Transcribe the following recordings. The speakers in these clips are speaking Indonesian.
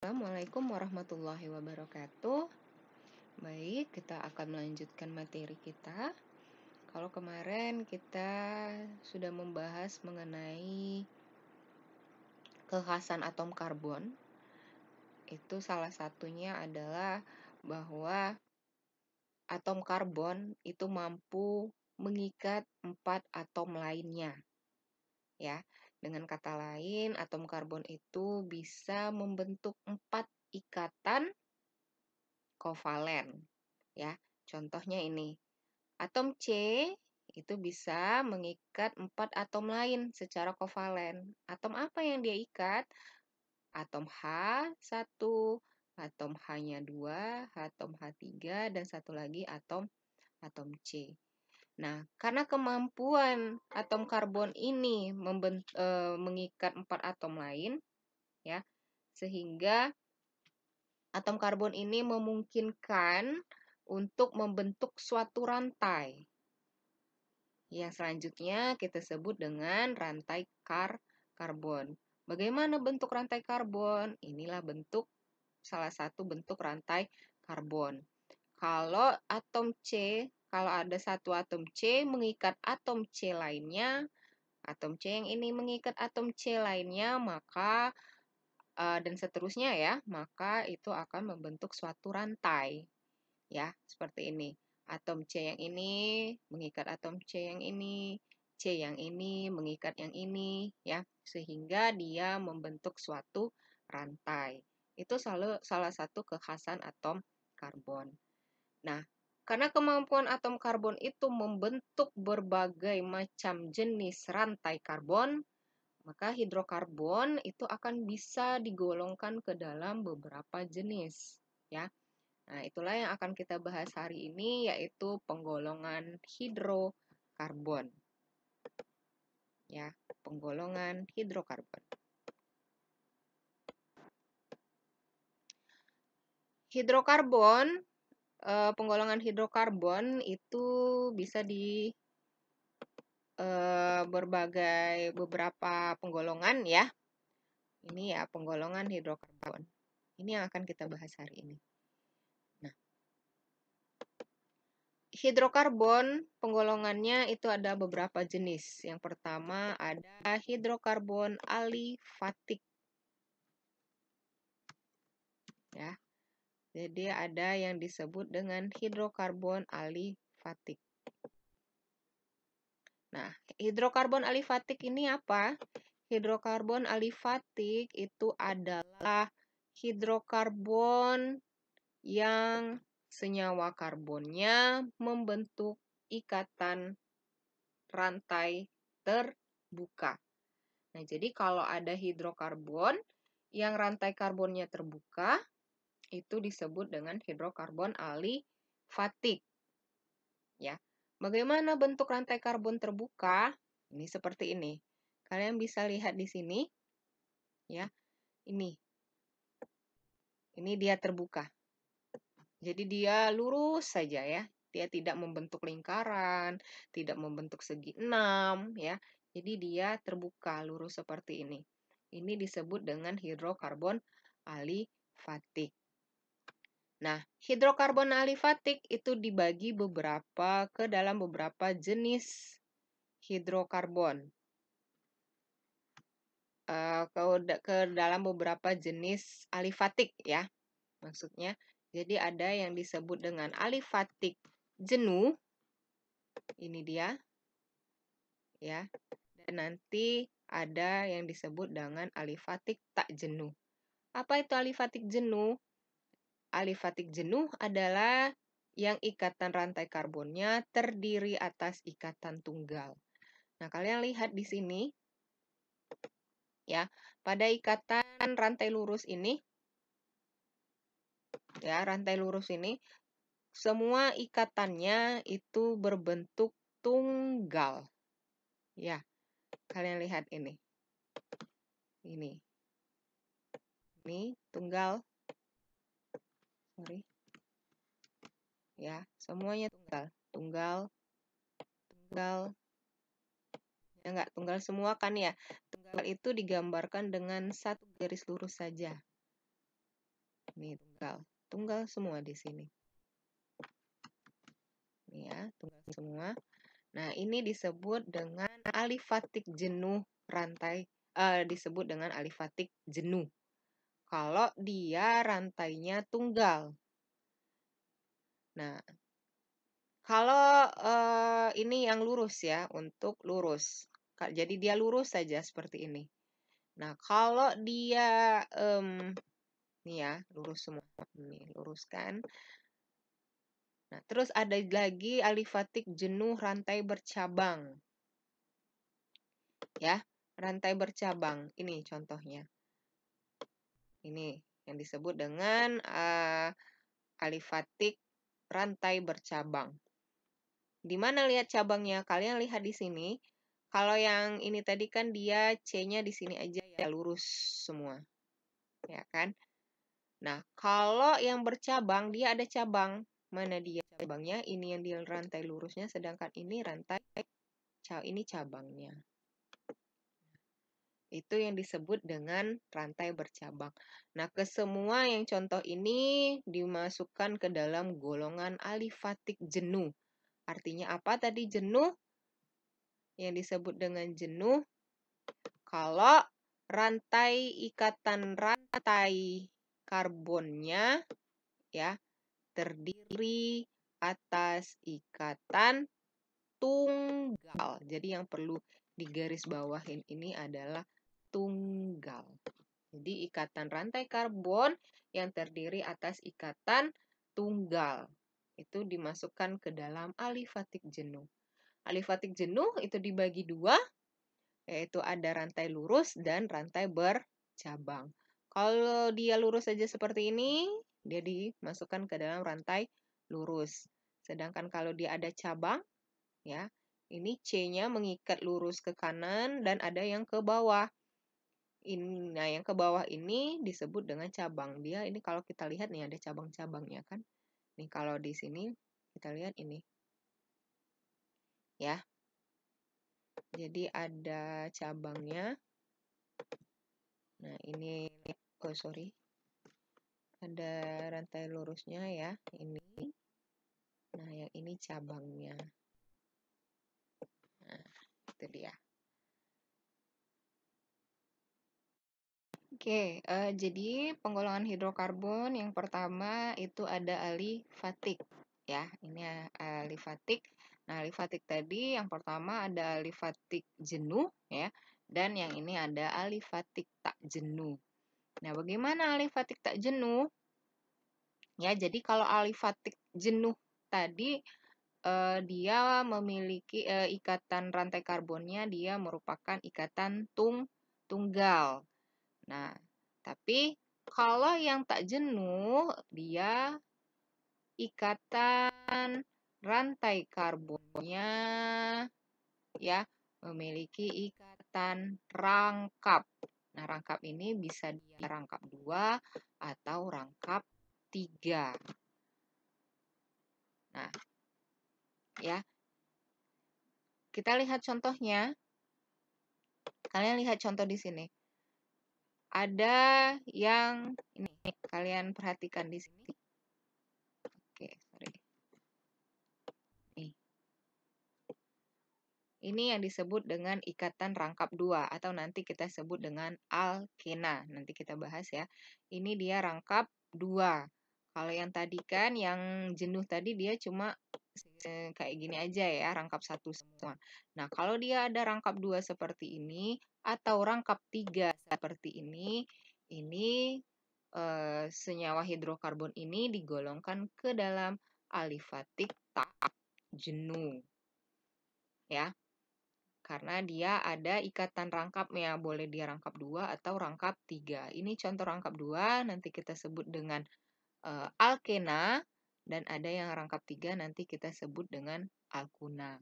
Assalamualaikum warahmatullahi wabarakatuh. Baik, kita akan melanjutkan materi kita. Kalau kemarin kita sudah membahas mengenai kekhasan atom karbon, itu salah satunya adalah bahwa atom karbon itu mampu mengikat 4 atom lainnya. Ya, dengan kata lain, atom karbon itu bisa membentuk 4 ikatan kovalen. Ya, contohnya ini. Atom C itu bisa mengikat 4 atom lain secara kovalen. Atom apa yang dia ikat? Atom H1, atom H-nya 2, atom H3, dan satu lagi atom C. Nah, karena kemampuan atom karbon ini mengikat 4 atom lain, ya, sehingga atom karbon ini memungkinkan untuk membentuk suatu rantai. Yang selanjutnya kita sebut dengan rantai karbon. Bagaimana bentuk rantai karbon? Inilah salah satu bentuk rantai karbon. Kalau ada satu atom C mengikat atom C lainnya, atom C yang ini mengikat atom C lainnya, maka dan seterusnya ya, maka itu akan membentuk suatu rantai. Ya, seperti ini. Atom C yang ini mengikat atom C yang ini, C yang ini mengikat yang ini, ya, sehingga dia membentuk suatu rantai. Itu salah satu kekhasan atom karbon. Nah, karena kemampuan atom karbon itu membentuk berbagai macam jenis rantai karbon, maka hidrokarbon itu akan bisa digolongkan ke dalam beberapa jenis, ya. Nah, itulah yang akan kita bahas hari ini, yaitu penggolongan hidrokarbon. Ya, penggolongan hidrokarbon. Penggolongan hidrokarbon itu bisa di beberapa penggolongan ya. Ini ya penggolongan hidrokarbon. Ini yang akan kita bahas hari ini. Nah, hidrokarbon penggolongannya itu ada beberapa jenis. Yang pertama ada hidrokarbon alifatik. Ya. Jadi ada yang disebut dengan hidrokarbon alifatik. Nah, hidrokarbon alifatik ini apa? Hidrokarbon alifatik itu adalah hidrokarbon yang senyawa karbonnya membentuk ikatan rantai terbuka. Nah, jadi kalau ada hidrokarbon yang rantai karbonnya terbuka, itu disebut dengan hidrokarbon alifatik. Ya. Bagaimana bentuk rantai karbon terbuka? Ini seperti ini. Kalian bisa lihat di sini. Ya. Ini dia terbuka. Jadi dia lurus saja ya. Dia tidak membentuk lingkaran, tidak membentuk segi 6 ya. Jadi dia terbuka lurus seperti ini. Ini disebut dengan hidrokarbon alifatik. Nah, hidrokarbon alifatik itu dibagi ke dalam beberapa jenis hidrokarbon. Ke dalam beberapa jenis alifatik ya. Maksudnya, jadi ada yang disebut dengan alifatik jenuh. Ini dia. Ya. Dan nanti ada yang disebut dengan alifatik tak jenuh. Apa itu alifatik jenuh? Alifatik jenuh adalah yang ikatan rantai karbonnya terdiri atas ikatan tunggal. Nah, kalian lihat di sini, ya, pada ikatan rantai lurus ini, ya, rantai lurus ini, semua ikatannya itu berbentuk tunggal. Ya, kalian lihat ini. Ini tunggal. Sorry. Ya, semuanya tunggal. Tunggal. Ya, enggak tunggal semua kan ya. Tunggal itu digambarkan dengan satu garis lurus saja. Ini tunggal semua di sini. Ini ya, tunggal semua. Nah, ini disebut dengan alifatik jenuh rantai, disebut dengan alifatik jenuh. Kalau dia rantainya tunggal. Nah, kalau ini yang lurus ya, untuk lurus. Jadi dia lurus saja seperti ini. Nah, kalau dia nih ya, lurus semua. Ini luruskan. Nah, terus ada lagi alifatik jenuh rantai bercabang. Ya, rantai bercabang. Ini contohnya. Ini yang disebut dengan alifatik rantai bercabang. Di mana lihat cabangnya? Kalian lihat di sini. Kalau yang ini tadi kan dia C-nya di sini aja ya, lurus semua. Ya kan? Nah, kalau yang bercabang, dia ada cabang. Mana dia cabangnya? Ini yang di rantai lurusnya, sedangkan ini ini cabangnya. Itu yang disebut dengan rantai bercabang. Nah, kesemua yang contoh ini dimasukkan ke dalam golongan alifatik jenuh. Artinya apa tadi jenuh? Yang disebut dengan jenuh, kalau ikatan rantai karbonnya ya terdiri atas ikatan tunggal. Jadi yang perlu digarisbawahin ini adalah tunggal. Jadi ikatan rantai karbon yang terdiri atas ikatan tunggal. Itu dimasukkan ke dalam alifatik jenuh. Alifatik jenuh itu dibagi dua, yaitu ada rantai lurus dan rantai bercabang. Kalau dia lurus saja seperti ini, dia dimasukkan ke dalam rantai lurus. Sedangkan kalau dia ada cabang, ya, ini C-nya mengikat lurus ke kanan dan ada yang ke bawah. Nah, yang ke bawah ini disebut dengan cabang. Dia ini kalau kita lihat nih ada cabang-cabangnya kan. Nih kalau di sini kita lihat ini. Ya. Jadi ada cabangnya. Nah, ini sorry. Ada rantai lurusnya ya, ini. Nah, yang ini cabangnya. Nah, itu dia. Oke, jadi penggolongan hidrokarbon yang pertama itu ada alifatik ya. Ini alifatik. Nah, alifatik tadi yang pertama ada alifatik jenuh ya, dan yang ini ada alifatik tak jenuh. Nah, bagaimana alifatik tak jenuh? Ya, jadi kalau alifatik jenuh tadi dia memiliki ikatan rantai karbonnya dia merupakan ikatan tunggal. Nah, tapi kalau yang tak jenuh, dia ikatan rantai karbonnya ya memiliki ikatan rangkap. Nah, rangkap ini bisa dia rangkap 2 atau rangkap 3. Nah, ya. Kita lihat contohnya. Kalian lihat contoh di sini. Ada yang ini kalian perhatikan di sini. Oke, sorry. Ini yang disebut dengan ikatan rangkap 2 atau nanti kita sebut dengan alkena. Nanti kita bahas ya. Ini dia rangkap 2. Kalau yang tadi kan yang jenuh tadi dia cuma kayak gini aja ya, rangkap 1 semua. Nah, kalau dia ada rangkap 2 seperti ini atau rangkap 3 seperti ini senyawa hidrokarbon ini digolongkan ke dalam alifatik tak jenuh. Ya. Karena dia ada ikatan rangkapnya, boleh dia rangkap 2 atau rangkap 3. Ini contoh rangkap 2, nanti kita sebut dengan alkena, dan ada yang rangkap 3, nanti kita sebut dengan alkuna.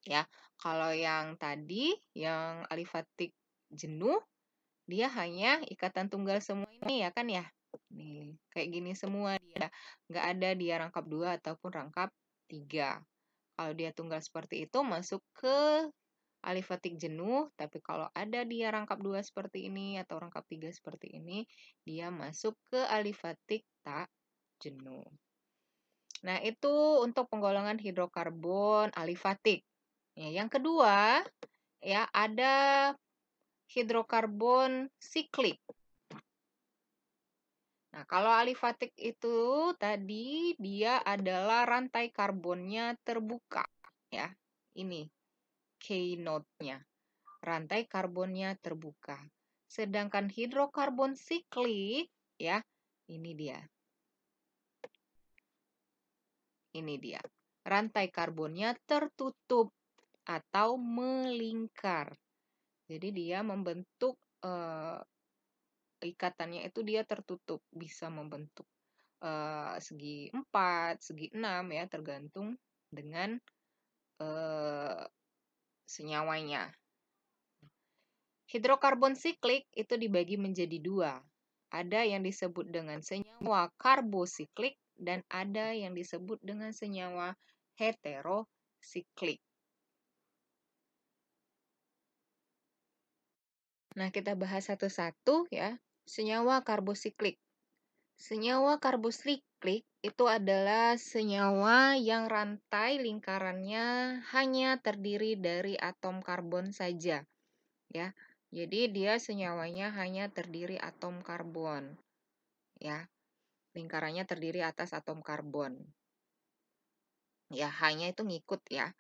Ya, kalau yang tadi, yang alifatik jenuh, dia hanya ikatan tunggal semua ini ya kan ya. Nih, kayak gini semua dia. Nggak ada dia rangkap 2 ataupun rangkap 3. Kalau dia tunggal seperti itu, masuk ke alifatik jenuh, tapi kalau ada dia rangkap 2 seperti ini atau rangkap 3 seperti ini, dia masuk ke alifatik tak jenuh. Nah, itu untuk penggolongan hidrokarbon alifatik. Ya, yang kedua, ya ada hidrokarbon siklik. Nah, kalau alifatik itu tadi dia adalah rantai karbonnya terbuka, ya. Ini keynote-nya. Rantai karbonnya terbuka. Sedangkan hidrokarbon siklik, ya, ini dia. Ini dia. Rantai karbonnya tertutup atau melingkar. Jadi dia membentuk ikatannya itu dia tertutup, bisa membentuk segi 4, segi 6 ya, tergantung dengan senyawanya. Hidrokarbon siklik itu dibagi menjadi 2. Ada yang disebut dengan senyawa karbosiklik dan ada yang disebut dengan senyawa heterosiklik. Nah, kita bahas satu-satu ya. Senyawa karbosiklik. Senyawa karbosiklik itu adalah senyawa yang rantai lingkarannya hanya terdiri dari atom karbon saja, ya. Jadi dia senyawanya hanya terdiri atom karbon, ya. Lingkarannya terdiri atas atom karbon. Ya, hanya itu ngikut ya.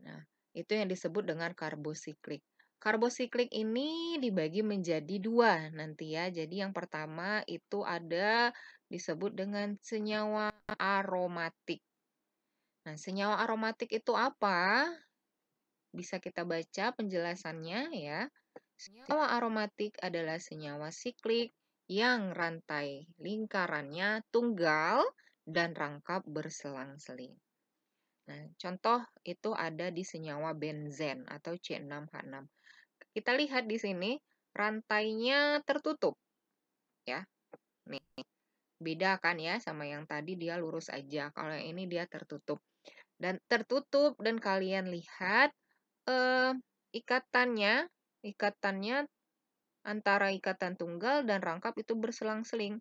Nah, itu yang disebut dengan karbosiklik. Karbosiklik ini dibagi menjadi 2 nanti ya. Jadi yang pertama itu ada disebut dengan senyawa aromatik. Nah, senyawa aromatik itu apa? Bisa kita baca penjelasannya ya. Senyawa aromatik adalah senyawa siklik yang rantai lingkarannya tunggal dan rangkap berselang-seling. Nah, contoh itu ada di senyawa benzen atau C6H6. Kita lihat di sini rantainya tertutup. Ya. Nih. Beda kan ya sama yang tadi dia lurus aja. Kalau yang ini dia tertutup. Dan tertutup dan kalian lihat ikatannya antara ikatan tunggal dan rangkap itu berselang-seling.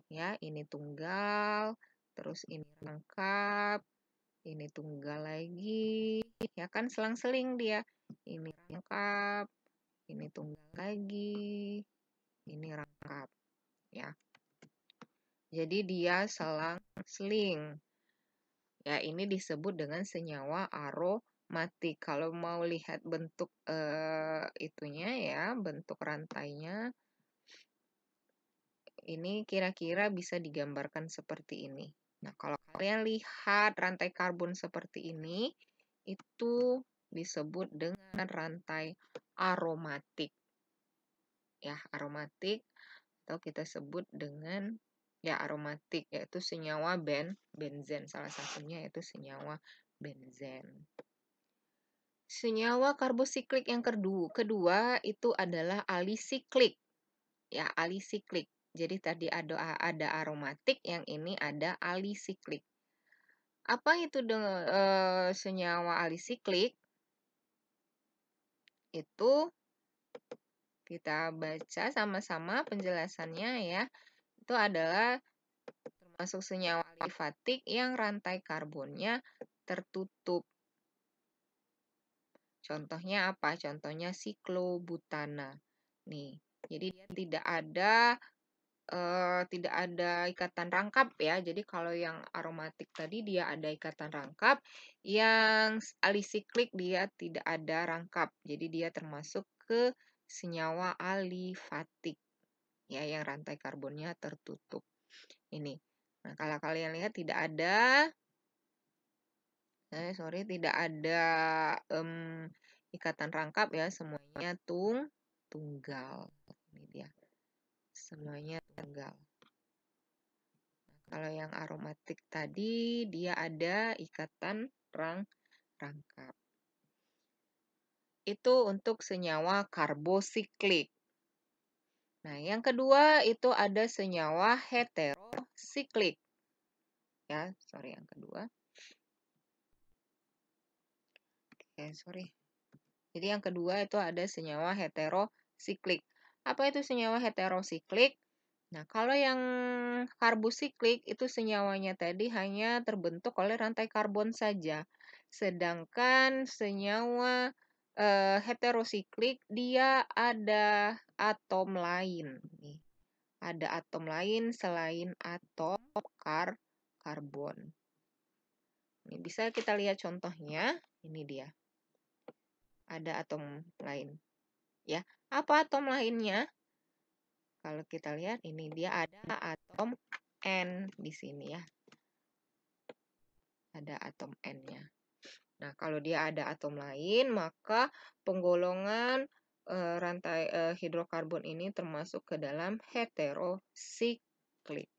Ya, ini tunggal, terus ini rangkap, ini tunggal lagi, ya kan selang-seling dia. Ini rangkap, ini tunggal lagi, ini rangkap, ya. Jadi dia selang-seling. Ya, ini disebut dengan senyawa aromatik. Kalau mau lihat bentuk itunya ya, bentuk rantainya, ini kira-kira bisa digambarkan seperti ini. Nah, kalau kalian lihat rantai karbon seperti ini, itu disebut dengan rantai aromatik. Ya, aromatik atau kita sebut dengan ya aromatik, yaitu senyawa benzen. Salah satunya yaitu senyawa benzen. Senyawa karbosiklik yang kedua itu adalah alisiklik. Ya, alisiklik. Jadi tadi ada aromatik, yang ini ada alisiklik. Apa itu senyawa alisiklik? Itu kita baca sama-sama penjelasannya ya. Itu adalah termasuk senyawa alifatik yang rantai karbonnya tertutup. Contohnya apa? Contohnya siklobutana. Nih, jadi dia tidak ada ikatan rangkap ya. Jadi kalau yang aromatik tadi dia ada ikatan rangkap, yang alisiklik dia tidak ada rangkap. Jadi dia termasuk ke senyawa alifatik ya, yang rantai karbonnya tertutup. Ini. Nah, kalau kalian lihat tidak ada tidak ada ikatan rangkap ya, semuanya tunggal. Ini dia. Semuanya tunggal. Kalau yang aromatik tadi, dia ada ikatan rangkap. Itu untuk senyawa karbosiklik. Nah, yang kedua itu ada senyawa heterosiklik. Ya, yang kedua. Oke, Jadi yang kedua itu ada senyawa heterosiklik. Apa itu senyawa heterosiklik? Nah, kalau yang karbosiklik itu senyawanya tadi hanya terbentuk oleh rantai karbon saja. Sedangkan senyawa heterosiklik dia ada atom lain nih. Ada atom lain selain atom karbon. Ini bisa kita lihat contohnya. Ini dia. Ada atom lain. Ya, apa atom lainnya? Kalau kita lihat ini dia ada atom N di sini ya. Ada atom N-nya. Nah, kalau dia ada atom lain, maka penggolongan rantai hidrokarbon ini termasuk ke dalam heterosiklik.